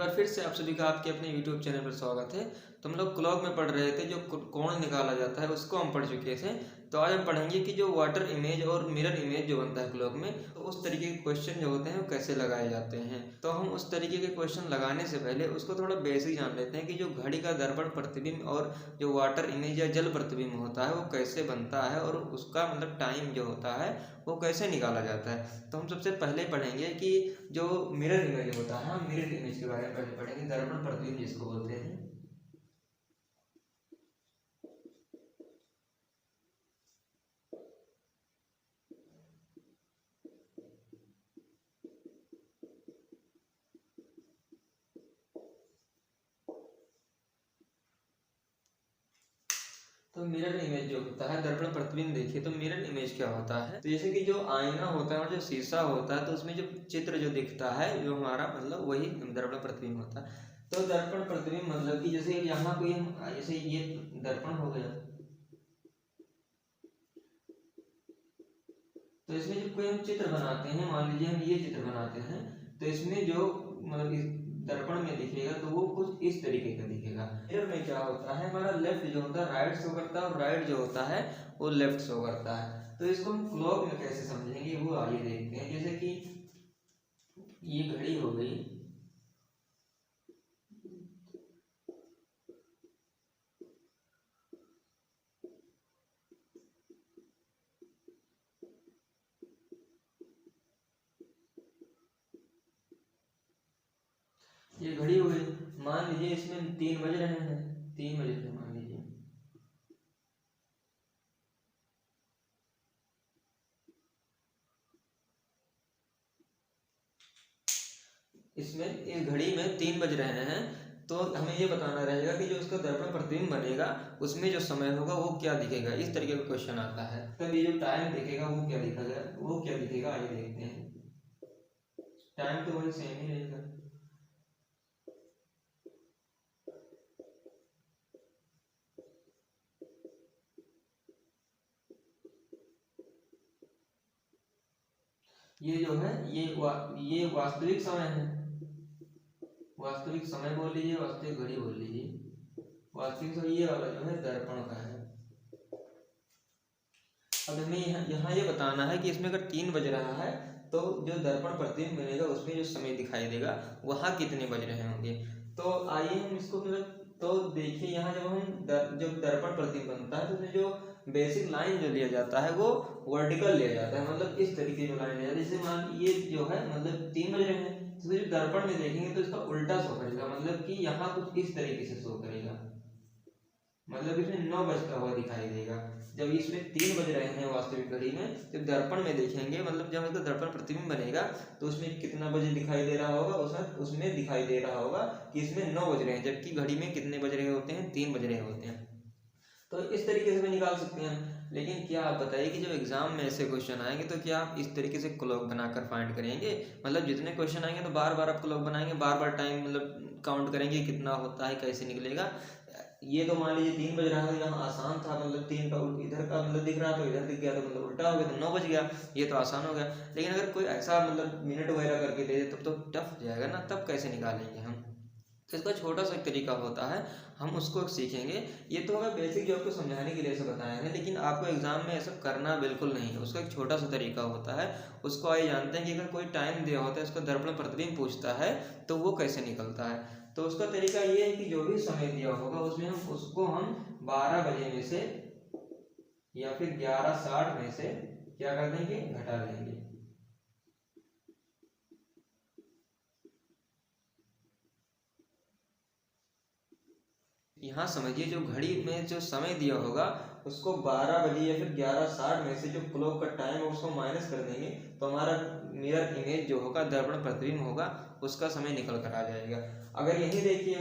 बार फिर से आप सभी का आपके अपने यूट्यूब चैनल पर स्वागत है। तो हम लोग क्लॉक में पढ़ रहे थे, जो कोण निकाला जाता है उसको हम पढ़ चुके थे। तो आज हम पढ़ेंगे कि जो वाटर इमेज और मिरर इमेज जो बनता है क्लॉक में, तो उस तरीके के क्वेश्चन जो होते हैं वो कैसे लगाए जाते हैं। तो हम उस तरीके के क्वेश्चन लगाने से पहले उसको थोड़ा बेसिक जान लेते हैं कि जो घड़ी का दर्पण प्रतिबिंब और जो वाटर इमेज या जल प्रतिबिंब होता है वो कैसे बनता है और उसका मतलब टाइम जो होता है वो कैसे निकाला जाता है। तो हम सबसे पहले पढ़ेंगे कि जो मिरर इमेज होता है, हम मिरर इमेज के बारे में पहले पढ़ेंगे, दर्पण प्रतिबिंब जिसको बोलते हैं। तो मिरर इमेज जो होता है, दर्पण प्रतिबिंब देखिए तो मिरर इमेज क्या होता है। तो जैसे कि जो आईना होता है और जो शीशा होता है, तो उसमें जो चित्र जो दिखता है जो हमारा मतलब वही दर्पण प्रतिबिंब होता है। तो दर्पण प्रतिबिंब मतलब कि जैसे यहाँ कोई हम जैसे ये दर्पण हो गया, तो इसमें जब कोई हम चित्र बनाते हैं, मान लीजिए हम ये चित्र बनाते हैं, तो इसमें जो मतलब इस दर्पण में दिखेगा तो वो कुछ इस तरीके का दिखेगा। मिरर में क्या होता है, हमारा लेफ्ट जो होता है राइट शो करता है और राइट जो होता है वो लेफ्ट शो करता है। तो इसको हम क्लॉक में कैसे समझेंगे वो आइए देखते हैं। जैसे कि ये घड़ी हो गई, ये घड़ी हो गई, मान लीजिए इसमें 3 बज रहे हैं, 3 बज रहे हैं मान लीजिए। इसमें इस घड़ी में 3 बज रहे हैं, तो हमें ये बताना रहेगा कि जो इसका दर्पण प्रतिबिंब बनेगा उसमें जो समय होगा वो क्या दिखेगा। इस तरीके का क्वेश्चन आता है। तब ये जो टाइम दिखेगा वो क्या दिखेगा, वो क्या दिखेगा आइए देखते हैं। टाइम तो वही सेम ही रहेगा। ये जो है ये वास्तविक समय है, वास्तविक समय बोल लीजिए, वास्तविक घड़ी बोल लीजिए। वास्तविक समय ये वाला जो है दर्पण का है। अब हमें यहाँ ये बताना है कि इसमें अगर 3 बज रहा है तो जो दर्पण प्रतिबिंब बनेगा उसमें जो समय दिखाई देगा वहाँ कितने बज रहे होंगे। तो आइए हम इसको मतलब तो देखिए यहाँ जब हम जब दर्पण प्रतिबिंब बनता है तो उसमें जो बेसिक लाइन जो लिया जाता है वो वर्टिकल लिया जाता है, मतलब इस तरीके की लाइन लिया जाता है। जैसे मान ये जो है मतलब 3 बज रहे हैं, तो जब दर्पण में देखेंगे तो इसका उल्टा शो करेगा, मतलब कि यहाँ कुछ इस तरीके से शो करेगा, मतलब इसमें 9 बजता हुआ दिखाई देगा। जब इसमें 3 बज रहे हैं वास्तविक घड़ी में, जब दर्पण में देखेंगे मतलब जब इसका दर्पण प्रतिबिंब बनेगा तो उसमें कितना बजे दिखाई दे रहा होगा, उसमें दिखाई दे रहा होगा कि इसमें 9 बज रहे हैं, जबकि घड़ी में कितने बज रहे होते हैं, 3 बज रहे होते हैं। तो इस तरीके से भी निकाल सकते हैं। लेकिन क्या आप बताइए कि जब एग्जाम में ऐसे क्वेश्चन आएंगे तो क्या आप इस तरीके से क्लॉक बनाकर फाइंड करेंगे। मतलब जितने क्वेश्चन आएंगे तो बार बार आप क्लॉक बनाएंगे, बार बार टाइम मतलब काउंट करेंगे कितना होता है, कैसे निकलेगा। ये तो मान लीजिए 3 बज रहा है, यहाँ आसान था, मतलब 3 का इधर का मतलब दिख रहा तो इधर दिख गया, तो मतलब उल्टा हो गया तो 9 बज गया, ये तो आसान हो गया। लेकिन अगर कोई ऐसा मतलब मिनट वगैरह करके दे दे तब तो टफ हो जाएगा ना, तब कैसे निकालेंगे हम। तो इसका छोटा सा एक तरीका होता है, हम उसको सीखेंगे। ये तो हमें बेसिक जो आपको समझाने के लिए ऐसा बताया है, लेकिन आपको एग्जाम में ऐसा करना बिल्कुल नहीं है। उसका एक छोटा सा तरीका होता है, उसको आइए जानते हैं कि अगर कोई टाइम दिया होता है, उसका दर्पण प्रतिबिंब पूछता है तो वो कैसे निकलता है। तो उसका तरीका ये है कि जो भी समय दिया होगा उसमें हम 12 बजे में से या फिर 11:60 में से क्या कर देंगे, घटा देंगे। यहाँ समझिए जो घड़ी में जो समय दिया होगा उसको 12 बजे या फिर 11:60 में से जो क्लॉक का टाइम है उसको माइनस कर देंगे, तो हमारा मिरर इमेज जो होगा, दर्पण प्रतिबिंब होगा, उसका समय निकल कर आ जाएगा। अगर यही देखिए,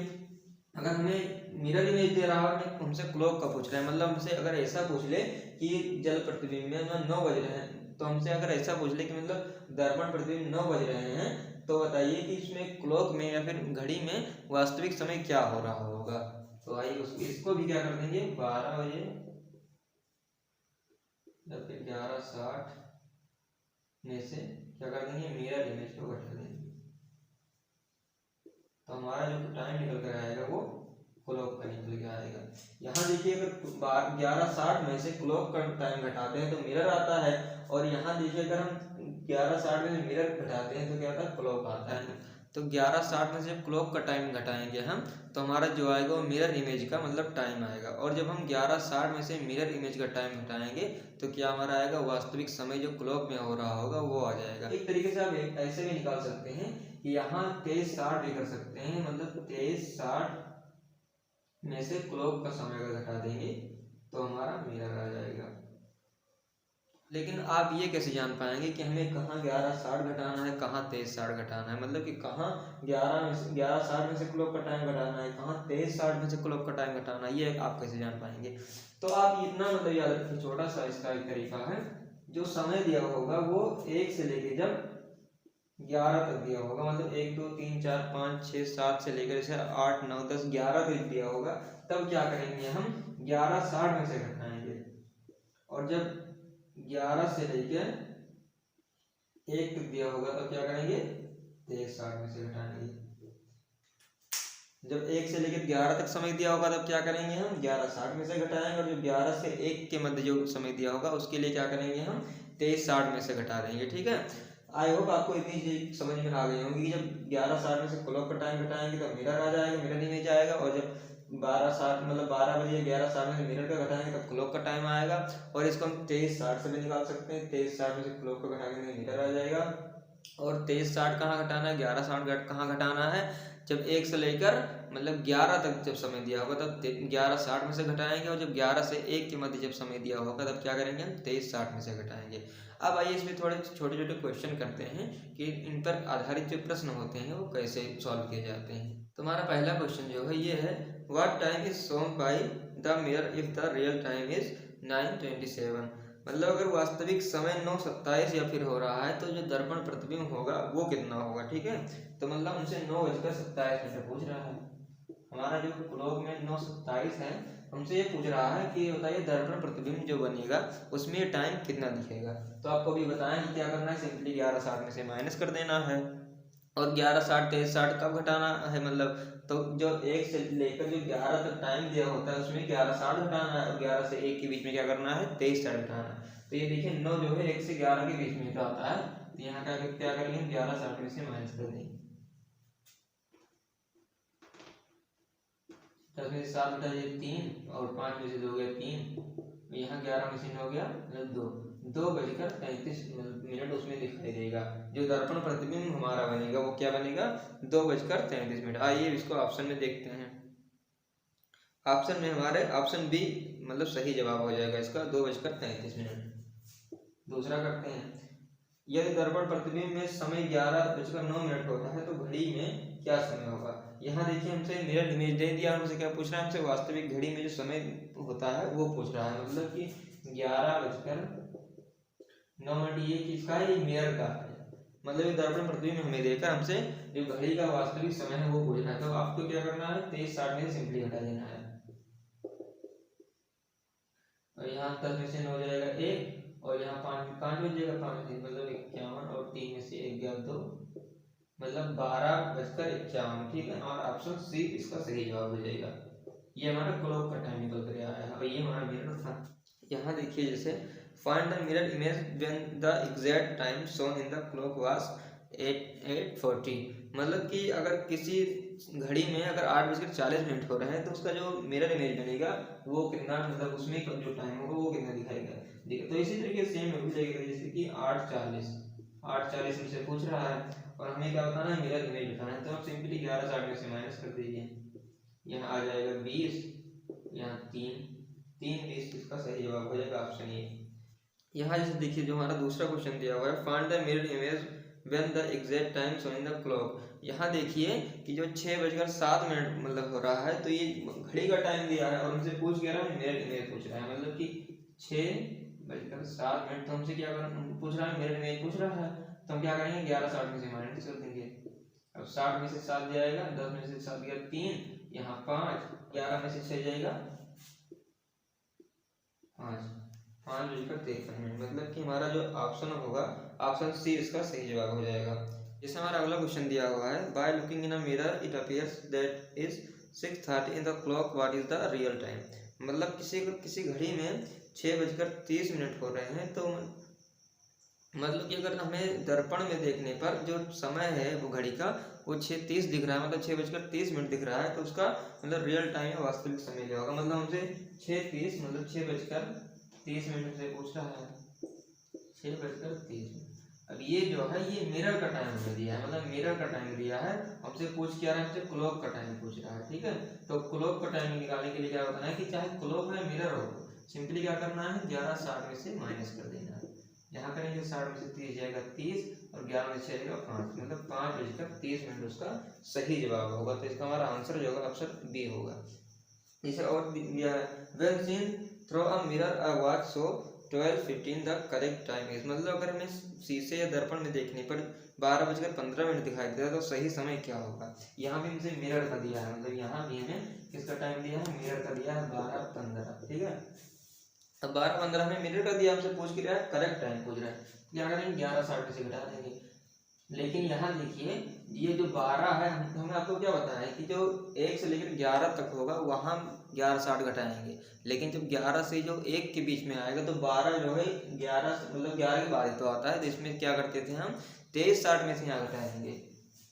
अगर हमें मिरर इमेज दे रहा है हमसे क्लॉक का पूछ रहा है, मतलब हमसे अगर ऐसा पूछ ले कि जल प्रतिबिंब में 9 बज रहे हैं, तो हमसे अगर ऐसा पूछ ले कि मतलब दर्पण प्रतिबिंब 9 बज रहे हैं, तो बताइए कि इसमें क्लॉक में या फिर घड़ी में वास्तविक समय क्या हो रहा होगा। तो आइए इसको भी क्या कर देंगे, 12 बजे या फिर 11:60 में से क्या कर देंगे, मिरर इमेज को घटा देंगे। तो हमारा जो टाइम निकल कर आएगा वो क्लॉक का निकल के आएगा। यहाँ देखिए अगर 11:60 में से क्लॉक का टाइम घटाते हैं तो मिरर आता है, और यहाँ देखिए अगर हम 11:60 में से मिरर घटाते हैं तो क्या आता है, क्लॉक आता है। तो 11:60 में से क्लॉक का टाइम घटाएंगे हम तो हमारा जो आएगा वो मिरर इमेज का मतलब टाइम आएगा, और जब हम 11:60 में से मिरर इमेज का टाइम घटाएंगे तो क्या हमारा आएगा, वास्तविक समय जो क्लॉक में हो रहा होगा वो आ जाएगा। एक तरीके से आप ऐसे भी निकाल सकते हैं कि यहाँ 23:60 भी कर सकते हैं, मतलब 23:60 में से क्लॉक का समय अगर घटा देंगे तो हमारा मिरर आ जाएगा। लेकिन आप ये कैसे जान पाएंगे कि हमें कहाँ 11:60 घटाना है, कहाँ 23:60 घटाना है, मतलब कि कहाँ 11:60 में से क्लॉक का टाइम घटाना है, कहाँ 23:60 में से क्लॉक का टाइम घटाना है, ये आप कैसे जान पाएंगे। तो आप इतना मतलब याद रखिए, छोटा सा इसका एक तरीका है, जो समय दिया होगा वो 1 से लेके जब 11 तक दिया होगा, मतलब 1 2 3 4 5 6 7 से लेकर जैसे 8 9 10 11 तक दिया होगा, तब क्या करेंगे हम 11:60 में से घटाएंगे, और जब 11 से लेकर 1 तक दिया होगा तब क्या करेंगे 23:60 में से घटाएंगे। जब 1 से लेकर 11 तक समय दिया होगा तब क्या करेंगे हम 11:60 में से घटाएंगे, और जब 11 से 1 के मध्य जो समय दिया होगा उसके लिए क्या करेंगे हम 23:60 में से घटा देंगे। ठीक है, आई होप आपको इतनी चीज समझ में आ गई होगी कि जब 11:60 में से क्लॉक का टाइम घटाएंगे तो मिरर आ जाएगा, मिरर इमेज आएगा, और जब 12:60 मतलब 12 बजे 11:60 में से मिरर का घटाएंगे तब क्लॉक का टाइम आएगा, और इसको हम 23:60 से भी निकाल सकते हैं, 23:60 में से क्लॉक का घटाएंगे मिरर आ जाएगा, और 23:60 कहाँ घटाना है 11:60 कहाँ घटाना है, जब 1 से लेकर मतलब 11 तक जब समय दिया होगा तब 11:60 में से घटाएंगे, और जब 11 से 1 के मध्य जब समय दिया होगा तब क्या करेंगे हम 23:60 में से घटाएंगे। अब आइए इसमें थोड़े छोटे छोटे क्वेश्चन करते हैं कि इन पर आधारित जो प्रश्न होते हैं वो कैसे सॉल्व किए जाते हैं। तुम्हारा पहला क्वेश्चन जो है ये है, what time is shown by the mirror if the real time is 9:27। मतलब अगर वास्तविक समय 9:27 या फिर हो रहा है तो जो दर्पण प्रतिबिंब होगा वो कितना होगा। ठीक है, तो मतलब हमसे 9:27 पूछ रहा है, हमारा जो क्लॉक में 9:27 है, हमसे ये पूछ रहा है कि बताइए दर्पण प्रतिबिंब जो बनेगा उसमें टाइम कितना दिखेगा। तो आपको भी बताएं कि क्या करना है, सिंपली 11:60 में से माइनस कर देना है, और 11:60 23:60 कब घटाना है, मतलब तो जो 1 से लेकर जो 11 तक टाइम दिया होता है उसमें 11:60 घटाना है, और 11 से 1 के बीच में क्या करना है 23:60 घटाना है। तो ये देखिए 9 जो है 1 से 11 के बीच में आता है, तो यहाँ क्या करेंगे 11:60 में से माइनस कर देंगे, 10 में से 7 घटाइए 3, और 5 में से 2 गया 3, यहाँ 11 में से 9 गया मतलब 2:33 उसमें दिखाई देगा। जो दर्पण प्रतिबिंब हमारा बनेगा वो क्या बनेगा 2:33। आइए इसको ऑप्शन में देखते हैं। ऑप्शन में हमारे ऑप्शन बी मतलब सही जवाब हो जाएगा इसका 2:33। दूसरा करते हैं, यदि दर्पण प्रतिबिंब में समय 11:09 होता है तो घड़ी में क्या समय होगा। यहाँ देखिए हमसे मिरर इमेज दे दिया, हमसे क्या पूछ रहा है, हमसे वास्तविक घड़ी में जो समय होता है वो पूछ रहा है, मतलब कि 11:09 ये किसका है, मिरर का है, मतलब ये दर्पण प्रतिबिंब हमें देकर हमसे जो घड़ी का वास्तविक समय है वो पूछ रहा है। तो आपको क्या करना है 23:60 में सिंपली हटा देना है, और यहाँ 10 में से 9 जाएगा 1, और यहाँ 5 बच जाएगा 5 मतलब 51, और 3 में से 1 गया 2 मतलब 12:51। ठीक है, और ऑप्शन सी इसका सही जवाब हो जाएगा। ये हमारा क्लॉक का टाइम निकल कर आया है, और ये हमारा मिरर था। यहाँ देखिए जैसे find the mirror image when the exact time shown in the clock was 8:40। मतलब कि अगर किसी घड़ी में अगर 8:40 हो रहे हैं तो उसका जो मिरर इमेज बनेगा वो कितना, मतलब उसमें जो टाइम होगा वो कितना दिखाएगा। तो इसी तरीके से सेम हो जाएगा, जैसे कि 8:40 में से पूछ रहा है और हमें क्या बताना है मिरर इमेज बताना है, तो हम सिंपली 11:60 में से माइनस कर दीजिए, यहाँ आ जाएगा 20, यहाँ 3 20 इसका सही जवाब हो जाएगा ऑप्शन ए। यहाँ जैसे देखिए जो हमारा दूसरा क्वेश्चन दिया हुआ है, find the mirror image when the exact time shown in the clock. यहाँ देखिए कि जो 6:07 मतलब हो रहा है, तो ये घड़ी का टाइम दिया है और हमसे पूछ क्या रहा है मिरर इमेज पूछ रहा है, मतलब कि 6:07 तो हमसे क्या पूछ रहा है मिरर इमेज पूछ रहा है, तो हम क्या करेंगे 11:60 में से माइनस कर देंगे। अब 60 में से 7 जाएगा, 10 में से 7 गया 3, यहाँ 5, 11 में से 6 जाएगा 5:53, मतलब कि हमारा जो ऑप्शन होगा ऑप्शन सी इसका सही जवाब हो जाएगा। जैसे हमारा अगला क्वेश्चन दिया हुआ है, by looking in a mirror it appears that is 6:30 in the clock, what is the real time. मतलब किसी घड़ी में 6:30 हो रहे हैं, तो मतलब कि अगर हमें दर्पण में देखने पर जो समय है वो घड़ी का वो 6:30 दिख रहा है, मतलब 6:30 दिख रहा है, तो उसका मतलब रियल टाइम है, वास्तविक समय क्या होगा। मतलब हमसे 6:30 मतलब 6:30 से पूछ रहा है, 6:30। अब ये जो है ये मिरर का टाइम हमें दिया है, मतलब मिरर का टाइम दिया है, हमसे पूछ क्या रहा है, हमसे क्लॉक का टाइम पूछ रहा है। ठीक है, तो क्लॉक का टाइम निकालने के लिए क्या बताना है कि चाहे क्लॉक है मिरर हो, सिंपली क्या करना है, 11:60 में से माइनस कर देना है। यहाँ करेंगे 60 में से 30 जाएगा 30 और 11 में से जाएगा 5, मतलब 5:30 उसका सही जवाब होगा। तो इसका हमारा आंसर जो होगा ऑप्शन बी होगा। जैसे और दिया है, when seen through a mirror a watch show 12:15 the correct time is. मतलब अगर हमें शीशे या दर्पण में देखने पर 12:15 दिखाई देता है तो सही समय क्या होगा। यहाँ भी मुझे मिरर का दिया है, मतलब यहाँ भी हमें किसका टाइम दिया है, मिरर का दिया है 12:15। ठीक है, अब 12:15 में मिनट कर दिया, हमसे पूछ के रहा है करेक्ट टाइम पूछ रहा है, क्या करेंगे 11:60 में से घटा देंगे। लेकिन यहाँ देखिए ये जो 12 है, हमें आपको क्या बताया है कि जो 1 से लेकर 11 तक होगा वहाँ 11:60 घटाएंगे, लेकिन जब 11 से जो 1 के बीच में आएगा तो 12 जो है 11 मतलब 11 के बाद ही तो आता है, तो इसमें क्या करते थे हम 23:60 में से यहाँ घटाएंगे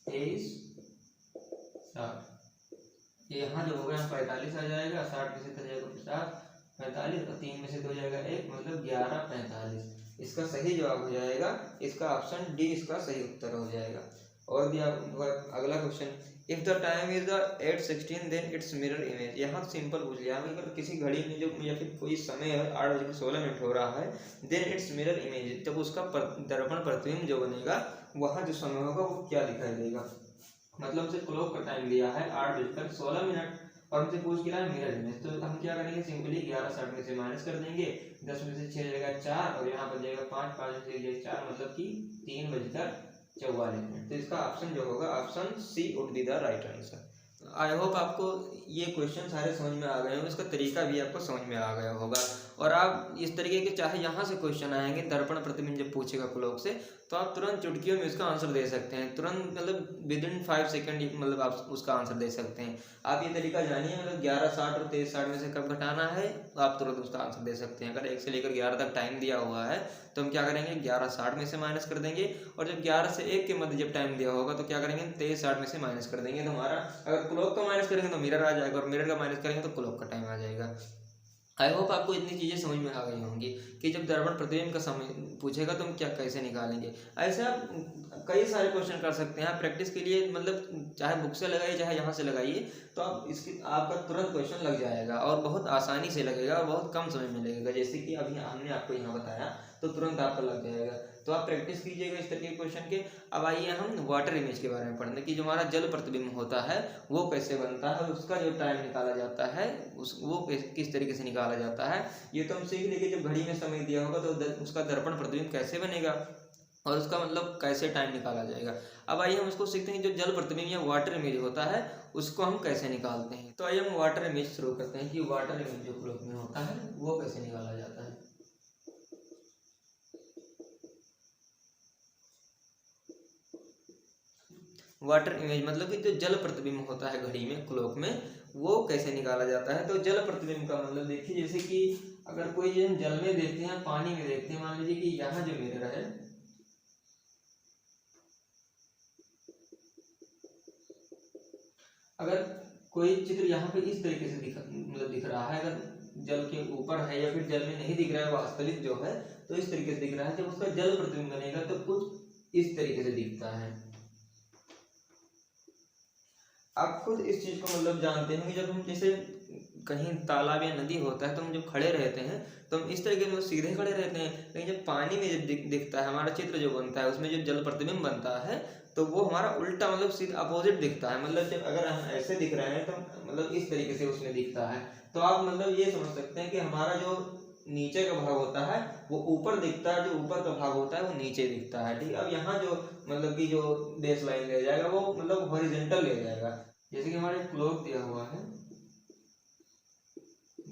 23:60। यहाँ जो होगा यहाँ 45 आ जाएगा, 60 में से तो जाएगा 50, 45 और 3 में से 2 जाएगा 1, मतलब 11:45। इसका सही जवाब हो जाएगा इसका ऑप्शन डी, इसका सही उत्तर हो जाएगा। और दिया अगला question, if the time is the 8:16 then it's mirror image. यहाँ सिंपल पूछ लिया, अगर किसी घड़ी में जो या फिर कोई समय है 8:16 हो रहा है, देन इट्स मिरर इमेज, जब उसका दर्पण प्रतिबिंब जो बनेगा वहाँ जो समय होगा वो क्या दिखाई देगा। मतलब हमसे क्लॉक का टाइम दिया है 8:16 और हमसे पूछ के रहा है मिरर इमेज, तो हम क्या करेंगे सिंपली 11:60 में से माइनस कर देंगे, 10 में से 6 जाएगा 4 और यहाँ पर जाएगा 5, 5 में से जाएगा 4, मतलब कि 3:44। तो इसका ऑप्शन जो होगा option C would be the right answer. I hope आपको ये क्वेश्चन सारे समझ में आ गए होंगे, इसका तरीका भी आपको समझ में आ गया होगा। और आप इस तरीके के चाहे यहाँ से क्वेश्चन आएंगे दर्पण प्रतिबिंब जब पूछेगा क्लॉक से, तो आप तुरंत चुटकियों में उसका आंसर दे सकते हैं, तुरंत मतलब विद इन 5 सेकेंड मतलब आप उसका आंसर दे सकते हैं। आप ये तरीका जानिए, मतलब 11:60 और 23:60 में से कब घटाना है तो आप तुरंत उसका आंसर दे सकते हैं। अगर 1 से लेकर 11 तक टाइम दिया हुआ है तो हम क्या करेंगे 11:60 में से माइनस कर देंगे, और जब 11 से 1 के मध्य जब टाइम दिया होगा तो क्या करेंगे 23:60 में से माइनस कर देंगे। तो हमारा अगर क्लॉक का माइनस करेंगे तो मिरर आ जाएगा, और मिरर का माइनस करेंगे तो क्लॉक का टाइम आ जाएगा। आई होप आपको इतनी चीज़ें समझ में आ गई होंगी कि जब दर्पण प्रतिबिंब का समय पूछेगा तो हम क्या कैसे निकालेंगे। ऐसे आप कई सारे क्वेश्चन कर सकते हैं। आप प्रैक्टिस के लिए मतलब चाहे बुक से लगाइए चाहे यहाँ से लगाइए, तो आप इसकी आपका तुरंत क्वेश्चन लग जाएगा और बहुत आसानी से लगेगा और बहुत कम समय में लगेगा। जैसे कि अभी हमने आपको यहाँ बताया तो तुरंत आपका लग जाएगा। तो आप प्रैक्टिस कीजिएगा इस तरह के क्वेश्चन के। अब आइए हम वाटर इमेज के बारे में पढ़ने की, जो हमारा जल प्रतिबिंब होता है वो कैसे बनता है, उसका जो टाइम निकाला जाता है वो किस तरीके से निकाला जाता है, ये तो हम सीख लेंगे। जब घड़ी में समय दिया होगा तो उसका दर्पण प्रतिबिंब कैसे बनेगा और उसका मतलब कैसे टाइम निकाला जाएगा। अब आइए हम उसको सीखते हैं, जो जल प्रतिबिंब या वाटर इमेज होता है उसको हम कैसे निकालते हैं। तो आइए हम वाटर इमेज शुरू करते हैं कि वाटर इमेज जो क्लॉक में होता है वो कैसे निकाला जाता है। वाटर इमेज मतलब कि जो जल प्रतिबिंब होता है घड़ी में क्लॉक में वो कैसे निकाला जाता है। तो जल प्रतिबिंब का मतलब देखिए, जैसे कि अगर कोई हम जल में देखते हैं पानी में देखते हैं, मान लीजिए कि यहाँ जो मिरर है, अगर कोई चित्र यहाँ पे इस तरीके से दिख रहा है, अगर जल के ऊपर है या फिर जल में नहीं दिख रहा है वास्तविक जो है, तो इस तरीके से दिख रहा है। जब उसका जल प्रतिबिंब बनेगा तो कुछ इस तरीके से दिखता है। आप खुद इस चीज को मतलब जानते हैं कि जब हम जैसे कहीं तालाब या नदी होता है तो हम जब खड़े रहते हैं तो हम इस तरीके मतलब सीधे खड़े रहते हैं, लेकिन जब पानी में जब दिखता है हमारा चित्र जो बनता है उसमें जब जल प्रतिबिंब बनता है तो वो हमारा उल्टा मतलब सीधा अपोजिट दिखता है। मतलब जब अगर हम ऐसे दिख रहे हैं तो मतलब इस तरीके से उसमें दिखता है। तो आप मतलब ये समझ सकते हैं कि हमारा जो नीचे का भाग होता है वो ऊपर दिखता है, जो ऊपर का भाग होता है वो नीचे दिखता है। ठीक है, अब यहाँ जो मतलब कि जो बेस लाइन ले जाएगा वो मतलब हॉरिजेंटल ले जाएगा। जैसे कि हमारे क्लॉक दिया हुआ है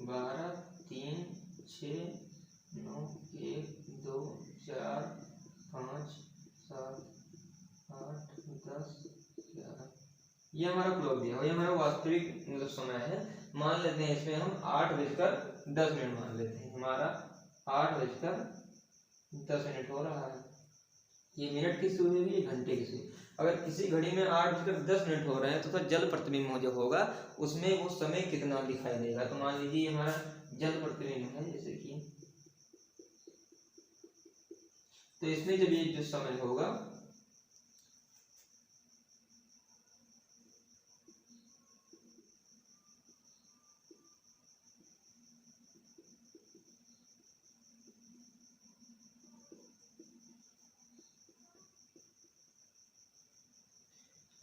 12, 3, 6, 9, 1, 2, 4, 5, 7, 8, ये हमारा क्लॉक दिया हुआ, ये हमारा वास्तविक मतलब समय है। मान लेते हैं इसमें हम 8:10 मान लेते हैं, हमारा 8:10 हो रहा है। ये मिनट की सुई हुई, ये घंटे की सुई। अगर किसी घड़ी में 8:10 हो रहे हैं तो जल प्रतिबिंब जो होगा उसमें वो समय कितना दिखाई देगा। तो मान लीजिए हमारा जल प्रतिबिंब है, जैसे कि तो इसमें जब ये जो समय होगा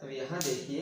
अब यहाँ देखिए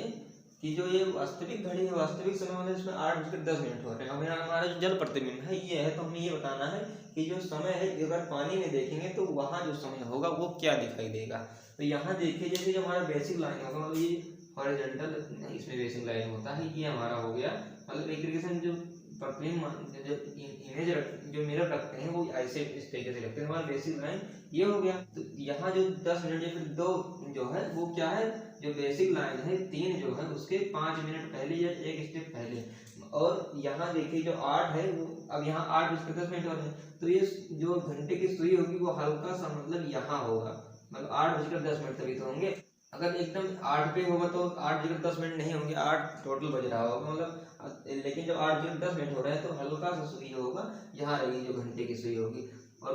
कि जो ये वास्तविक घड़ी है, वास्तविक समय मतलब इसमें 8:10 हो रहे हैं। अब यहाँ हमारा जो जल प्रतिबिंब है ये है, तो हमें ये बताना है कि जो समय है अगर पानी में देखेंगे तो वहाँ जो समय होगा वो क्या दिखाई देगा। तो यहाँ देखिए जैसे जो हमारा बेसिक लाइन होगा, मतलब ये हॉरिजॉन्टल इसमें बेसिक लाइन होता है, ये हमारा हो गया। मतलब एक तरीके से जो प्रतिबिंब जो इमेज जो मिरर रखते हैं वो ऐसे इस तरीके से रखते हैं। हमारा बेसिक लाइन ये हो गया। तो यहाँ जो 10 मिनट या फिर 2 जो है वो क्या है, जो बेसिक लाइन है 3 जो है उसके 5 मिनट पहले या 1 स्टेप पहले। और यहाँ देखिए जो 8 है वो अब यहाँ 8:10 हो रहे हैं, तो ये जो घंटे की सुई होगी वो हल्का सा मतलब यहाँ होगा, मतलब 8:10 तभी तो होंगे। अगर एकदम 8 पे होगा तो 8:10 नहीं होंगे, 8 टोटल बज रहा होगा मतलब। लेकिन जब 8:10 हो रहे हैं तो हल्का सा सुई होगा यहाँ रहेगी, जो घंटे की सुई होगी। और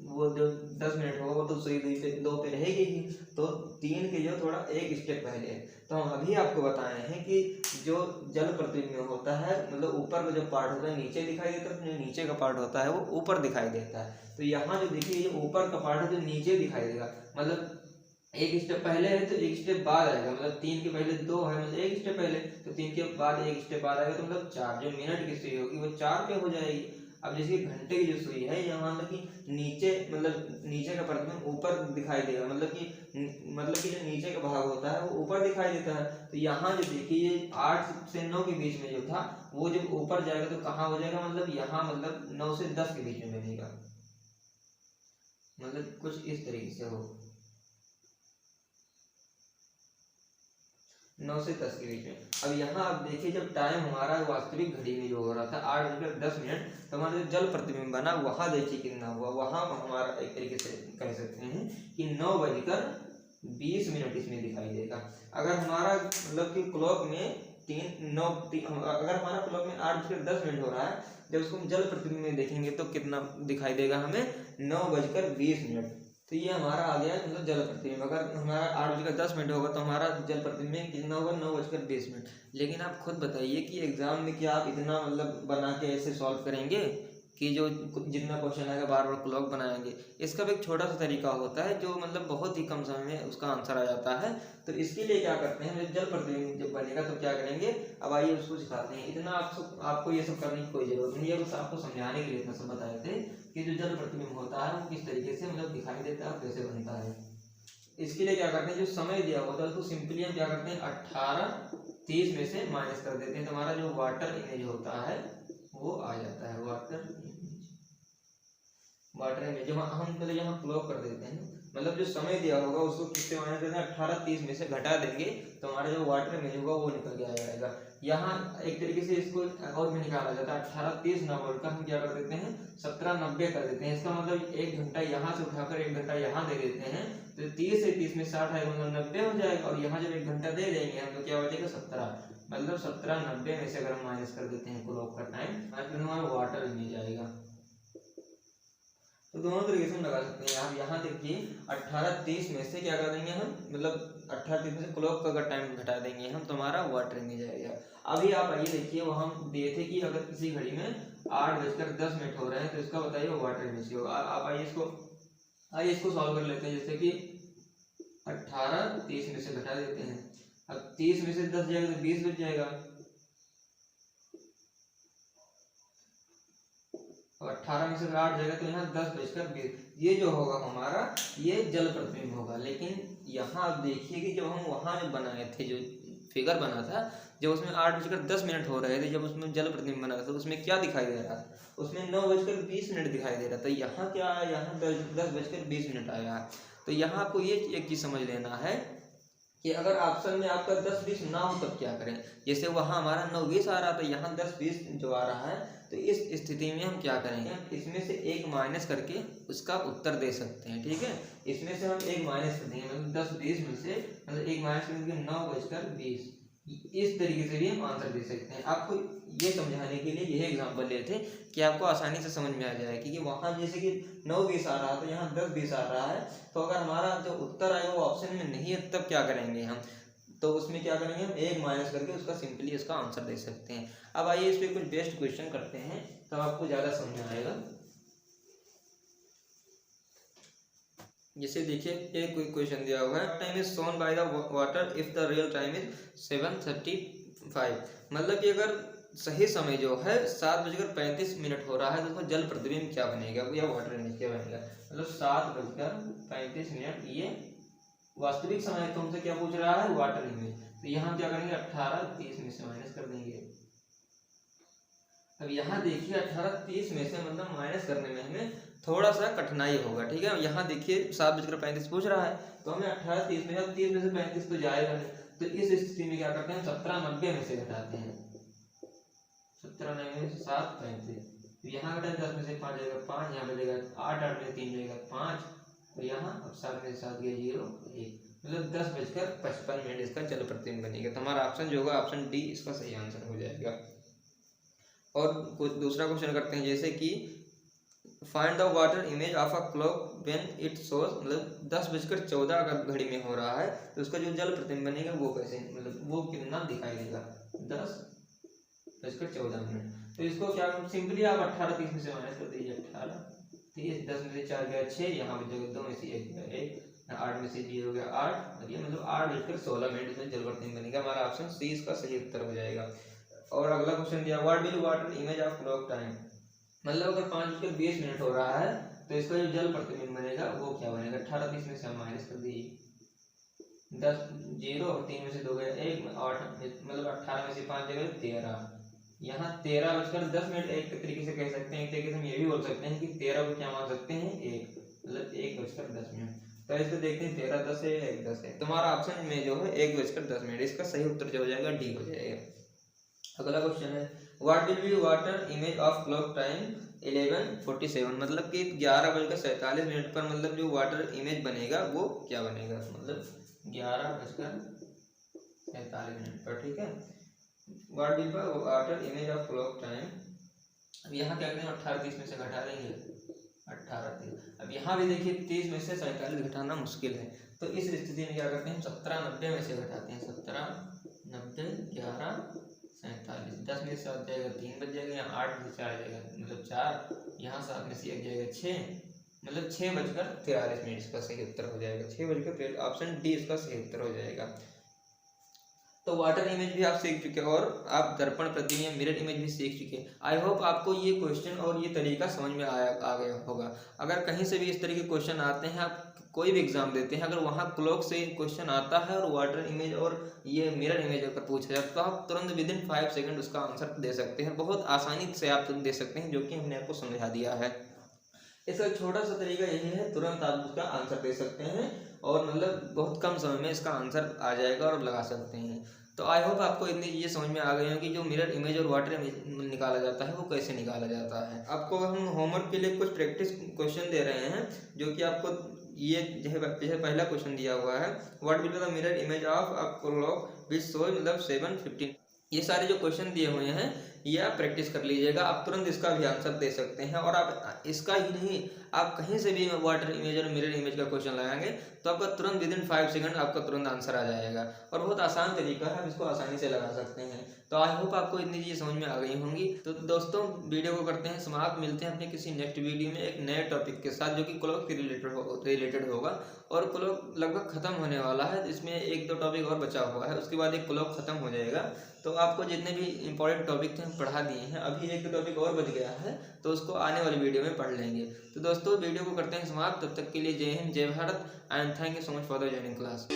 वो जो 10 मिनट होगा वो तो सुई 2 पे रहेगी ही, तो 3 के जो थोड़ा 1 स्टेप पहले है। तो हम अभी आपको बताए हैं कि जो जल प्रतिबिंब होता है मतलब ऊपर का जो पार्ट होता है नीचे दिखाई देता है, जो नीचे का पार्ट होता है वो ऊपर दिखाई देता है। तो यहाँ जो देखिए ये ऊपर का पार्ट है जो नीचे दिखाई देगा, मतलब 1 स्टेप पहले है तो 1 स्टेप बाद आएगा, मतलब 3 के पहले 2 है मतलब 1 स्टेप पहले, तो 3 के बाद 1 स्टेप बाद आएगा तो मतलब 4। जो मिनट की सुई होगी वो 4 पे हो जाएगी। अब जैसे घंटे की जो सुई है यहाँ मतलब कि नीचे मतलब नीचे का प्रतिबिंब ऊपर दिखाई देगा, मतलब कि जो नीचे का भाग होता है वो ऊपर दिखाई देता है। तो यहाँ जो देखिए ये 8 से 9 के बीच में जो था वो जब ऊपर जाएगा तो कहाँ हो जाएगा, मतलब यहाँ मतलब 9 से 10 के बीच में बनेगा, मतलब कुछ इस तरीके से हो 9 से 10 के बीच में। अब यहाँ आप देखिए जब टाइम हमारा वास्तविक घड़ी में जो हो रहा था 8:10 तो हमारा जो जल प्रतिबिंब बना वहाँ देखिए कितना हुआ, वहाँ हमारा एक तरीके से कह सकते हैं कि 9:20 इसमें दिखाई देगा। अगर हमारा मतलब कि क्लॉक में अगर हमारा क्लॉक में 8:10 हो रहा है, जब उसको हम जल प्रतिबिंब में देखेंगे तो कितना दिखाई देगा हमें, 9:20। तो ये हमारा आ गया मतलब जल प्रतिबिंब। अगर हमारा 8:10 होगा तो हमारा जल प्रतिबिंब कितना होगा, 9:20। लेकिन आप खुद बताइए कि एग्जाम में क्या आप इतना मतलब बना के ऐसे सॉल्व करेंगे कि जो जितना क्वेश्चन आएगा बार बार क्लॉक बनाएंगे। इसका भी एक छोटा सा तरीका होता है जो मतलब बहुत ही कम समय में उसका आंसर आ जाता है। तो इसके लिए क्या करते हैं, जल प्रतिबिंब जब बनेगा तो क्या करेंगे, अब आइए उसको सिखाते हैं। इतना आपको ये सब करने की कोई जरूरत नहीं है, बस आपको समझाने के लिए इतना सब बताए थे कि जो जल प्रतिबिंब होता है वो किस तरीके से मतलब दिखाई देता है, कैसे बनता है। इसके लिए क्या करते हैं, जो समय दिया होता है उसको सिंपली हम क्या करते हैं 18:30 में से माइनस कर देते हैं, तो हमारा जो वाटर इमेज होता है वो आ जाता है। वाटर इमेज जब हम मतलब यहाँ क्लॉक कर देते हैं, मतलब जो समय दिया होगा उसको किससे माइनस करते हैं, 18:30 में से घटा देंगे तो हमारा जो वाटर इमेज होगा वो निकल के आ जाएगा। यहाँ एक तरीके से इसको और भी निकाला जाता है, 18:30 ना बोलकर हम क्या कर देते हैं 17:90 कर देते हैं। इसका मतलब 1 घंटा यहाँ से उठाकर 1 घंटा यहाँ दे देते हैं, तो 30 से 30 में 60 आएगा मतलब 90 हो जाएगा। और यहाँ जब 1 घंटा दे देंगे हम तो क्या बचेगा 17, मतलब 17:90 में से अगर हम माइनस कर देते हैं क्लॉक का टाइम, फिर हमारा वाटर इमेज आएगा। तो दोनों तरीके से हम लगा सकते हैं। आप यहाँ देखिए 18:30 में से क्या कर देंगे हम, मतलब 18:30 में से क्लॉक का अगर टाइम घटा देंगे हम तो हमारा वाटर इमेज आएगा। अभी आप आइए देखिए वहाँ हम दिए थे कि अगर किसी घड़ी में 8:10 हो रहे हैं तो इसका बताइए वाटर इमेज होगा। आप आइए इसको सॉल्व कर लेते हैं। जैसे कि 18:30 में से घटा देते हैं, अब 30 में से 10 जाएगा तो 20 बच जाएगा, और 18 में से 8 जाएगा तो यहाँ 10:20। ये जो होगा हमारा ये जल प्रतिबिंब होगा। लेकिन यहाँ आप देखिए कि जब हम वहाँ जो बनाए थे, जो फिगर बना था, जब उसमें 8:10 हो रहे थे, जब उसमें जल प्रतिबिंब बना था उसमें क्या दिखाई दे रहा था, उसमें 9:20 दिखाई दे रहा था। यहाँ क्या आया, यहाँ 10:20 आया। तो यहाँ आपको ये एक चीज़ समझ लेना है कि अगर ऑप्शन में आपका 10-20 ना हो तब क्या करें। जैसे वहाँ हमारा 9-20 आ रहा था, यहाँ 10-20 जो आ रहा है, तो इस स्थिति में हम क्या करेंगे, हम इसमें से एक माइनस करके उसका उत्तर दे सकते हैं। ठीक है, इसमें से हम एक माइनस कर देंगे, मतलब 10-20 में से मतलब एक माइनस करेंगे 9:20। इस तरीके से भी हम आंसर दे सकते हैं। आपको ये समझाने के लिए यही एग्जांपल लिए थे कि आपको आसानी से समझ में आ जाए कि वहाँ जैसे कि 9-20 आ रहा था, यहाँ 10-20 आ रहा है, तो अगर हमारा जो उत्तर आएगा वो ऑप्शन में नहीं है तब क्या करेंगे हम, तो उसमें क्या करेंगे, हम एक माइनस करके उसका सिंपली इसका आंसर दे सकते हैं। अब आइए इस पर कुछ बेस्ट क्वेश्चन करते हैं, तब आपको ज़्यादा समझ में आएगा। जैसे देखिए एक कोई क्वेश्चन दिया हुआ है, time is shown by the water if the real time is 7:35। मतलब कि अगर सही समय जो है 7:35 हो रहा है, तो उसका जल प्रतिबिंब क्या बनेगा या वाटर इमेज क्या बनेगा। मतलब 7:35, ये वास्तविक समय तुमसे क्या पूछ रहा है, वाटर इमेज। तो यहाँ क्या करेंगे, 18:30 में से माइनस कर देंगे। अब यहाँ देखिए 18:30 में से मतलब माइनस करने में हमें थोड़ा सा कठिनाई होगा। ठीक है, यहाँ देखिए 7:35 पूछ रहा है, तो हमें 18:30 में, 30 में से 35 तो जाएगा नहीं, तो इस स्थिति में क्या करते हैं, 17:90 में से घटाते हैं। 17:90 में से 7:35, तो यहाँ घटा 10 में से 5 जाएगा 5, यहाँ बचेगा 8, 8 में से 3 जाएगा 5, तो यहाँ अब 7 में से 7 गया 0, 1, मतलब 10:55 इसका जल प्रतिबिंब बनेगा। तो हमारा ऑप्शन जो होगा ऑप्शन डी इसका सही आंसर हो जाएगा। और कुछ दूसरा क्वेश्चन करते हैं, जैसे कि find the water image of a clock when it shows, मतलब 10:14 अगर घड़ी में हो रहा है, तो उसका जो जल प्रतिबिंब बनेगा वो कैसे, मतलब वो कितना दिखाई देगा, 10:14। तो इसको क्या, सिंपली आप 18:30 में से माइनस कर दीजिए, 18:30, 10 में से 4 गया 6, यहाँ बचेगा 2 में से 1 गया 1, 8 में से 0 गया 8, और ये मतलब 8:16 इसमें जल प्रतिबिंब बनेगा। हमारा ऑप्शन सी इसका सही उत्तर हो जाएगा। और अगला क्वेश्चन दिया, what will water image of clock time, मतलब अगर 5:20 हो रहा है, तो इसका जो जल प्रतिबिंब बनेगा वो क्या बनेगा, 18:30 में से हम माइनस कर दीजिए, 10 0 और 3 में से 2 गया 1, 8, मतलब 18 में से 5 जगह 13, यहाँ 13:10 एक तरीके से कह सकते हैं, एक तरीके से हम ये भी बोल सकते हैं कि 13 को क्या मान सकते हैं 1, मतलब 1:10। तो इसको देखते हैं 13 10 है 1 10 है, तुम्हारा ऑप्शन में जो है 1:10, इसका सही उत्तर जो हो जाएगा डी हो जाएगा। अगला क्वेश्चन है, what will be water image of clock time 11:47, मतलब कि 11:47 पर मतलब जो वाटर इमेज बनेगा वो क्या बनेगा, मतलब 11:47 पर। ठीक है, what will be water image of clock time, अब यहाँ क्या करेंगे, 18:30 में से घटा देंगे 18:30। अब यहाँ भी देखिए 30 में से 47 घटाना मुश्किल है, तो इस स्थिति में क्या करते हैं, 17:90 में से घटाते हैं, 17:90, 11:47, 10 में से 7 जाएगा 3 बच जाएगा, यहाँ 8 में से 4 जाएगा मतलब 4, यहाँ 7 में से 1 जाएगा 6, मतलब 6:43 इसका सही उत्तर हो जाएगा, 6:43, ऑप्शन डी इसका सही उत्तर हो जाएगा। तो वाटर इमेज भी आप सीख चुके हैं और आप दर्पण प्रतिबिंब मिरर इमेज भी सीख चुके हैं। आई होप आपको ये क्वेश्चन और ये तरीका समझ में आ गया होगा। अगर कहीं से भी इस तरह के क्वेश्चन आते हैं, आप कोई भी एग्जाम देते हैं, अगर वहाँ क्लॉक से क्वेश्चन आता है और वाटर इमेज और ये मिरर इमेज अगर पूछा जाए, तो आप तुरंत विदिन 5 सेकंड उसका आंसर दे सकते हैं, बहुत आसानी से आप दे सकते हैं, जो कि हमने आपको समझा दिया है। इसका छोटा सा तरीका यही है, तुरंत आप उसका आंसर दे सकते हैं और मतलब बहुत कम समय में इसका आंसर आ जाएगा और लगा सकते हैं। तो आई होप आपको इतनी चीज़ें समझ में आ गई हैं कि जो मिरर इमेज और वाटर इमेज निकाला जाता है वो कैसे निकाला जाता है। आपको हम होमवर्क के लिए कुछ प्रैक्टिस क्वेश्चन दे रहे हैं, जो कि आपको ये जैसे पहला क्वेश्चन दिया हुआ है, what will be the mirror image of a clock which show, मतलब 7:15। ये सारे जो क्वेश्चन दिए हुए हैं ये आप प्रैक्टिस कर लीजिएगा, आप तुरंत इसका भी आंसर दे सकते हैं। और आप इसका ही नहीं, आप कहीं से भी वाटर इमेज और मिरर इमेज का क्वेश्चन लगाएंगे तो आपका तुरंत विदिन 5 सेकंड आपका तुरंत आंसर आ जाएगा, और बहुत आसान तरीका है, आप इसको आसानी से लगा सकते हैं। तो आई होप आपको इतनी चीज़ें समझ में आ गई होंगी। तो दोस्तों वीडियो को करते हैं समाप्त, मिलते हैं अपने किसी नेक्स्ट वीडियो में एक नए टॉपिक के साथ, जो कि क्लॉक के रिलेटेड होगा। और क्लॉक लगभग खत्म होने वाला है, इसमें 1-2 टॉपिक और बचा हुआ है, उसके बाद एक क्लॉक खत्म हो जाएगा। तो आपको जितने भी इंपॉर्टेंट टॉपिक थे हम पढ़ा दिए हैं, अभी 1-2 टॉपिक और बच गया है, तो उसको आने वाली वीडियो में पढ़ लेंगे। तो दोस्तों वीडियो को करते हैं समाप्त, तब तक के लिए जय हिंद, जय Bharat, and thank you so much for the joining class.